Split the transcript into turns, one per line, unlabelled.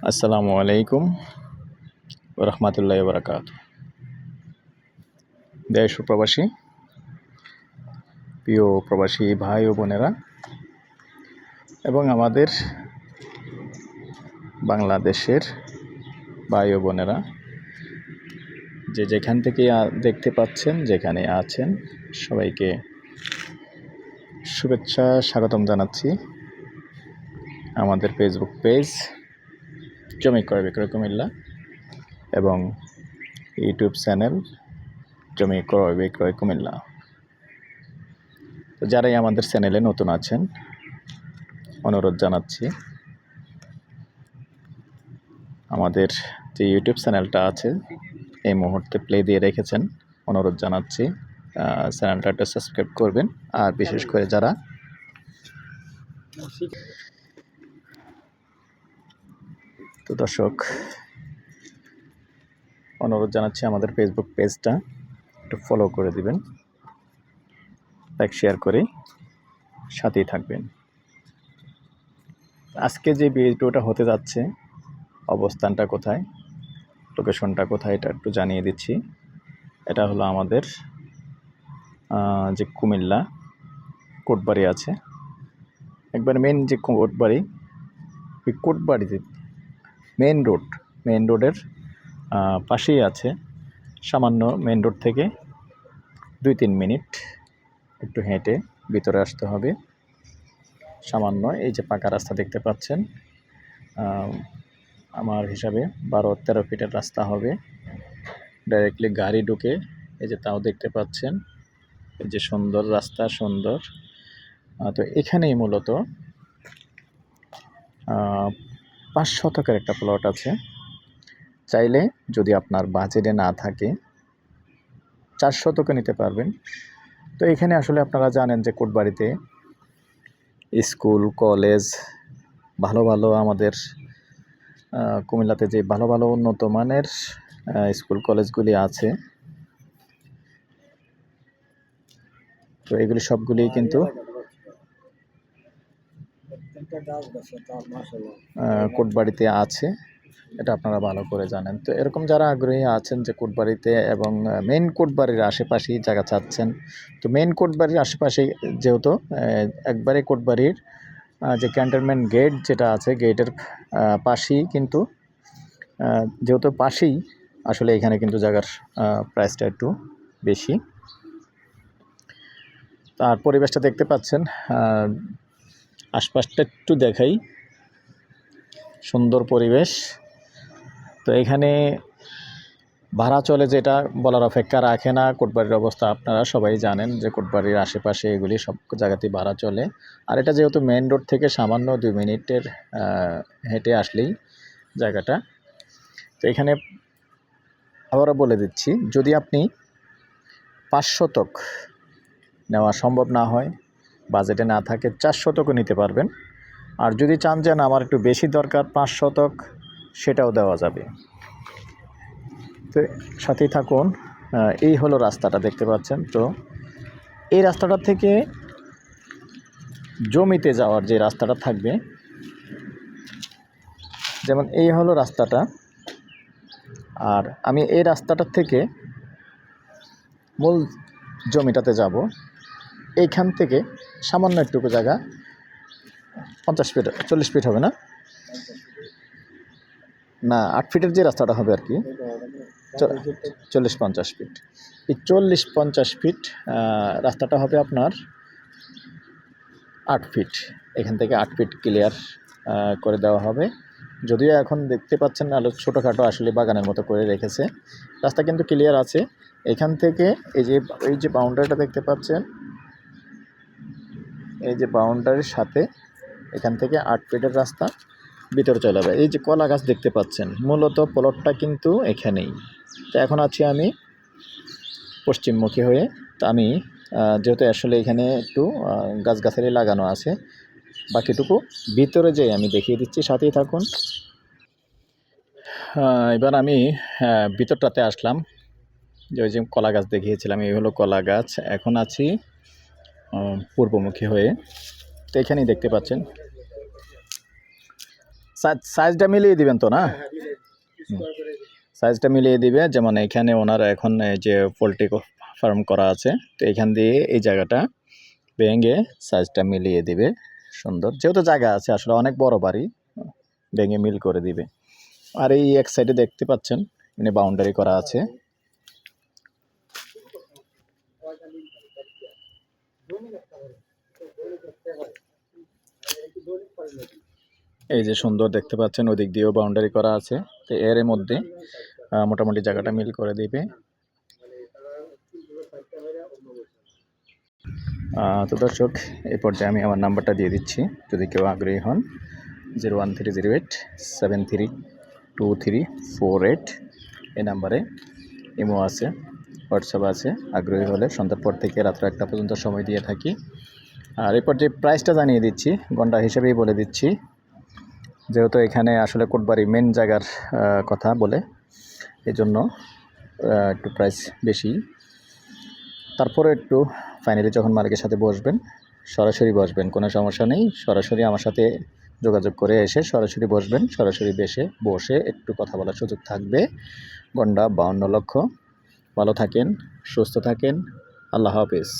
আসসালামু আলাইকুম রহমতুল্লাহ বরকাত। দেশ ও প্রবাসী, প্রিয় প্রবাসী ভাই ও বোনেরা এবং আমাদের বাংলাদেশের ভাই ও বোনেরা যে যেখান থেকে দেখতে পাচ্ছেন, যেখানে আছেন, সবাইকে শুভেচ্ছা স্বাগতম জানাচ্ছি। আমাদের ফেসবুক পেজ জমি ক্রয় বিক্রয় কুমিল্লা এবং ইউটিউব চ্যানেল জমি ক্রয় বিক্রয় কুমিল্লা। তো যারাই আমাদের চ্যানেলে নতুন আছেন, অনুরোধ জানাচ্ছি আমাদের যে ইউটিউব চ্যানেলটা আছে এই মুহূর্তে প্লে দিয়ে রেখেছেন, অনুরোধ জানাচ্ছি চ্যানেলটা একটা সাবস্ক্রাইব করবেন। আর বিশেষ করে যারা তো দর্শক, অনুরোধ জানাচ্ছি আমাদের ফেসবুক পেজটা একটু ফলো করে দিবেন, লাইক শেয়ার করে সাথেই থাকবেন। আজকে যে ভিডিওটা হতে যাচ্ছে, অবস্থানটা কোথায়, লোকেশনটা কোথায়, এটা একটু জানিয়ে দিচ্ছি। এটা হলো আমাদের যে কুমিল্লা কোটবাড়ি আছে, একবার মেন যে কোটবাড়ি, ওই কোটবাড়িতে মেন রোডের পাশেই আছে। সামান্য মেন রোড থেকে 2-3 মিনিট একটু হেঁটে ভিতরে আসতে হবে। সামান্য এই যে পাকা রাস্তা দেখতে পাচ্ছেন, আমার হিসাবে 12-13 ফিটের রাস্তা হবে। ডাইরেক্টলি গাড়ি ঢুকে এই যে তাও দেখতে পাচ্ছেন, এই যে সুন্দর রাস্তা, সুন্দর। তো এখানেই মূলত 5 শতকের একটা প্লট আছে। চাইলে যদি আপনার বাজেটে না থাকে 4 শতকে নিতে পারবেন। তো এখানে আসলে আপনারা জানেন যে কোটবাড়িতে স্কুল কলেজ ভালো ভালো, আমাদের কুমিল্লাতে যে ভালো ভালো উন্নত মানের স্কুল কলেজগুলি আছে, তো এগুলি সবগুলি কিন্তু কোটবাড়িতে আছে। এটা আপনারা ভালো করে জানেন। তো এরকম যারা আগ্রহী আছেন যে কোটবাড়িতে এবং মেইন কোটবাড়ির আশেপাশেই জায়গা চাচ্ছেন, তো মেইন কোটবাড়ির আশেপাশে যেহেতু একবারে কোটবাড়ির যে ক্যান্টনমেন্ট গেট যেটা আছে, গেটের পাশেই কিন্তু, যেহেতু পাশেই আসলে এখানে কিন্তু জায়গার প্রাইসটা একটু বেশি। আর পরিবেশটা দেখতে পাচ্ছেন, আশপাশটা একটু দেখাই, সুন্দর পরিবেশ। তো এখানে ভাড়া চলে যেটা বলার অপেক্ষা রাখে না। কোটবাড়ির অবস্থা আপনারা সবাই জানেন যে কোটবাড়ির আশেপাশে এগুলি সব জায়গাতেই ভাড়া চলে। আর এটা যেহেতু মেন রোড থেকে সামান্য 2 মিনিটের হেঁটে আসলেই জায়গাটা। তো এখানে আবারও বলে দিচ্ছি, যদি আপনি 5 শতক নেওয়া সম্ভব না হয়, বাজেটে না থাকে, 4 শতকও নিতে পারবেন। আর যদি চান যে না আমার একটু বেশি দরকার 5 শতক, সেটাও দেওয়া যাবে। তো সাথেই থাকুন। এই হলো রাস্তাটা দেখতে পাচ্ছেন। তো এই রাস্তাটা থেকে জমিতে যাওয়ার যে রাস্তাটা থাকবে, যেমন এই হলো রাস্তাটা, আর আমি এই রাস্তাটার থেকে মূল জমিটাতে যাব। এইখান থেকে সামান্য একটুকু জায়গা, 50 ফিট 40 ফিট হবে না, 8 ফিটের যে রাস্তাটা হবে আর কি, 40-50 ফিট। এই 40-50 ফিট রাস্তাটা হবে আপনার 8 ফিট। এখান থেকে 8 ফিট ক্লিয়ার করে দেওয়া হবে। যদিও এখন দেখতে পাচ্ছেন আলো ছোটোখাটো আসলে বাগানের মতো করে রেখেছে, রাস্তা কিন্তু ক্লিয়ার আছে। এখান থেকে এই যে বাউন্ডারিটা দেখতে পাচ্ছেন, এই যে বাউন্ডারির সাথে এখান থেকে 8 ফিটের রাস্তা ভিতরে চলে যাবে। এই যে কলা গাছ দেখতে পাচ্ছেন, মূলত প্লটটা কিন্তু এখানেই। তো এখন আছি আমি পশ্চিমমুখী হয়ে। তো আমি যেহেতু আসলে এখানে একটু গাছগাছালি লাগানো আছে, বাকিটুকু ভিতরে যেয়ে আমি দেখিয়ে দিচ্ছি, সাথেই থাকুন। এবার আমি ভিতরটাতে আসলাম। যে ওই যে কলা গাছ দেখিয়েছিলাম, এই হলো কলা গাছ। এখন আছি পূর্বমুখী হয়ে। তো এখানেই দেখতে পাচ্ছেন সাইজটা মিলিয়ে দিবেন তো না? সাইজটা মিলিয়ে দিবে, যেমন এখানে ওনারা এখন এই যে পোলট্রি ফার্ম করা আছে, তো এখান দিয়ে এই জায়গাটা ভেঙে সাইজটা মিলিয়ে দিবে সুন্দর, যেহেতু জায়গা আছে আসলে অনেক বড় বাড়ি, ভেঙে মিল করে দিবে। আর এই এক সাইডে দেখতে পাচ্ছেন মানে বাউন্ডারি করা আছে। এই যে সুন্দর দেখতে পাচ্ছেন, ওদিক দিয়েও বাউন্ডারি করা আছে, তো এর মধ্যে মোটামুটি জায়গাটা মিল করে দিবে। তো দর্শক, এই পর্যায়ে আমি আমার নাম্বারটা দিয়ে দিচ্ছি, যদি কেউ আগ্রহী হন 01308732348 এই নাম্বারে ইমো আছে, হোয়াটসঅ্যাপ আছে। আগ্রহী হলে সন্ধ্যার পর থেকে রাত্র 1টা পর্যন্ত সময় দিয়ে থাকি। আর এই পর্যায়ে প্রাইসটা জানিয়ে দিচ্ছি, ঘন্টা হিসেবেই বলে দিচ্ছি, যেহেতু এখানে আসলে কোটবাড়ি মেন জায়গার কথা বলে, এই জন্য একটু প্রাইস বেশি। তারপরে একটু ফাইনালি যখন মালিকের সাথে বসবেন, সরাসরি বসবেন, কোনো সমস্যা নেই, সরাসরি আমার সাথে যোগাযোগ করে এসে সরাসরি বসবেন, সরাসরি বসে একটু কথা বলার সুযোগ থাকবে। গন্ডা 52 লক্ষ। ভালো থাকেন, সুস্থ থাকেন, আল্লাহ হাফেজ।